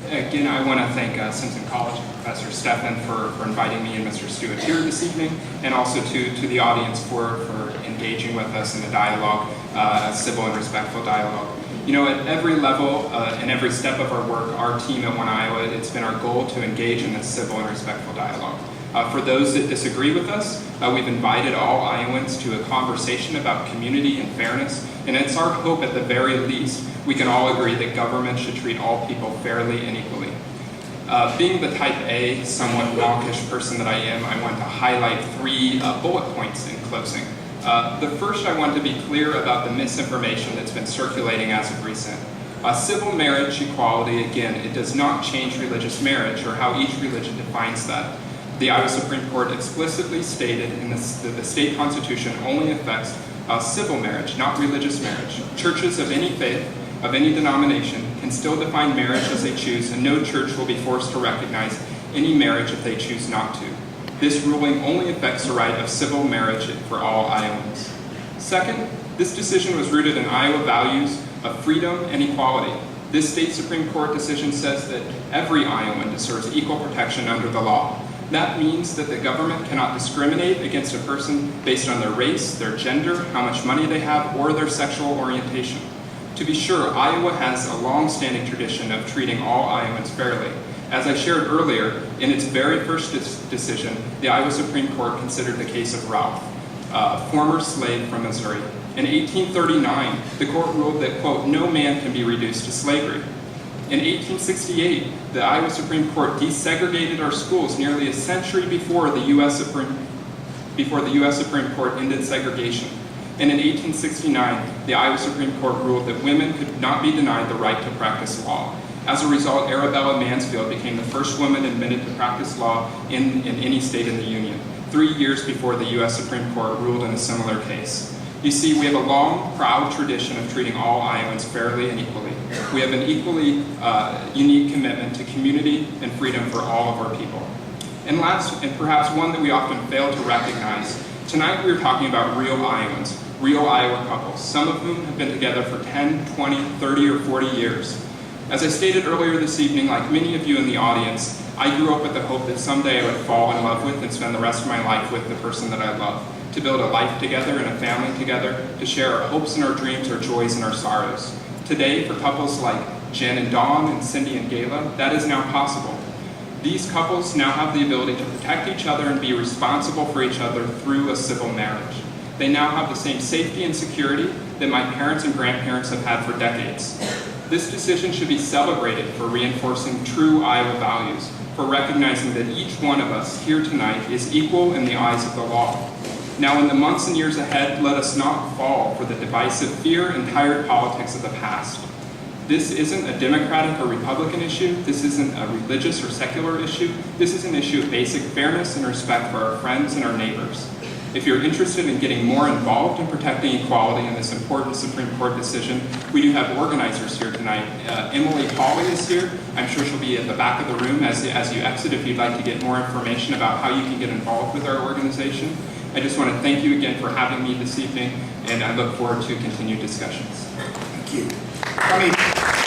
Again, I want to thank Simpson College and Professor Stefan for inviting me and Mr. Stewart here this evening, and also to the audience for engaging with us in the dialogue, civil and respectful dialogue. You know, at every level and every step of our work, our team at One Iowa, it's been our goal to engage in this civil and respectful dialogue. For those that disagree with us, we've invited all Iowans to a conversation about community and fairness, and it's our hope at the very least we can all agree that government should treat all people fairly and equally. Being the type A, somewhat wonkish person that I am, I want to highlight three bullet points in closing. The first, I want to be clear about the misinformation that's been circulating as of recent. Civil marriage equality, again, it does not change religious marriage or how each religion defines that. The Iowa Supreme Court explicitly stated in the state constitution only affects civil marriage, not religious marriage. Churches of any faith, of any denomination, can still define marriage as they choose, and no church will be forced to recognize any marriage if they choose not to. This ruling only affects the right of civil marriage for all Iowans. Second, this decision was rooted in Iowa values of freedom and equality. This state Supreme Court decision says that every Iowan deserves equal protection under the law. That means that the government cannot discriminate against a person based on their race, their gender, how much money they have, or their sexual orientation. To be sure, Iowa has a long-standing tradition of treating all Iowans fairly. As I shared earlier, in its very first decision, the Iowa Supreme Court considered the case of Ralph, a former slave from Missouri. In 1839, the court ruled that, quote, no man can be reduced to slavery. In 1868, the Iowa Supreme Court desegregated our schools nearly a century before the U.S. Supreme Court ended segregation. And in 1869, the Iowa Supreme Court ruled that women could not be denied the right to practice law. As a result, Arabella Mansfield became the first woman admitted to practice law in any state in the Union, 3 years before the U.S. Supreme Court ruled in a similar case. You see, we have a long, proud tradition of treating all Iowans fairly and equally. We have an equally unique commitment to community and freedom for all of our people. And last, and perhaps one that we often fail to recognize, tonight we are talking about real Iowans, real Iowa couples, some of whom have been together for 10, 20, 30, or 40 years. As I stated earlier this evening, like many of you in the audience, I grew up with the hope that someday I would fall in love with and spend the rest of my life with the person that I love, to build a life together and a family together, to share our hopes and our dreams, our joys and our sorrows. Today, for couples like Jen and Dawn and Cindy and Gayla, that is now possible. These couples now have the ability to protect each other and be responsible for each other through a civil marriage. They now have the same safety and security that my parents and grandparents have had for decades. This decision should be celebrated for reinforcing true Iowa values, for recognizing that each one of us here tonight is equal in the eyes of the law. Now, in the months and years ahead, let us not fall for the divisive fear and tired politics of the past. This isn't a Democratic or Republican issue. This isn't a religious or secular issue. This is an issue of basic fairness and respect for our friends and our neighbors. If you're interested in getting more involved in protecting equality in this important Supreme Court decision, we do have organizers here tonight. Emily Hawley is here. I'm sure she'll be at the back of the room as you exit if you'd like to get more information about how you can get involved with our organization. I just want to thank you again for having me this evening, and I look forward to continued discussions. Thank you.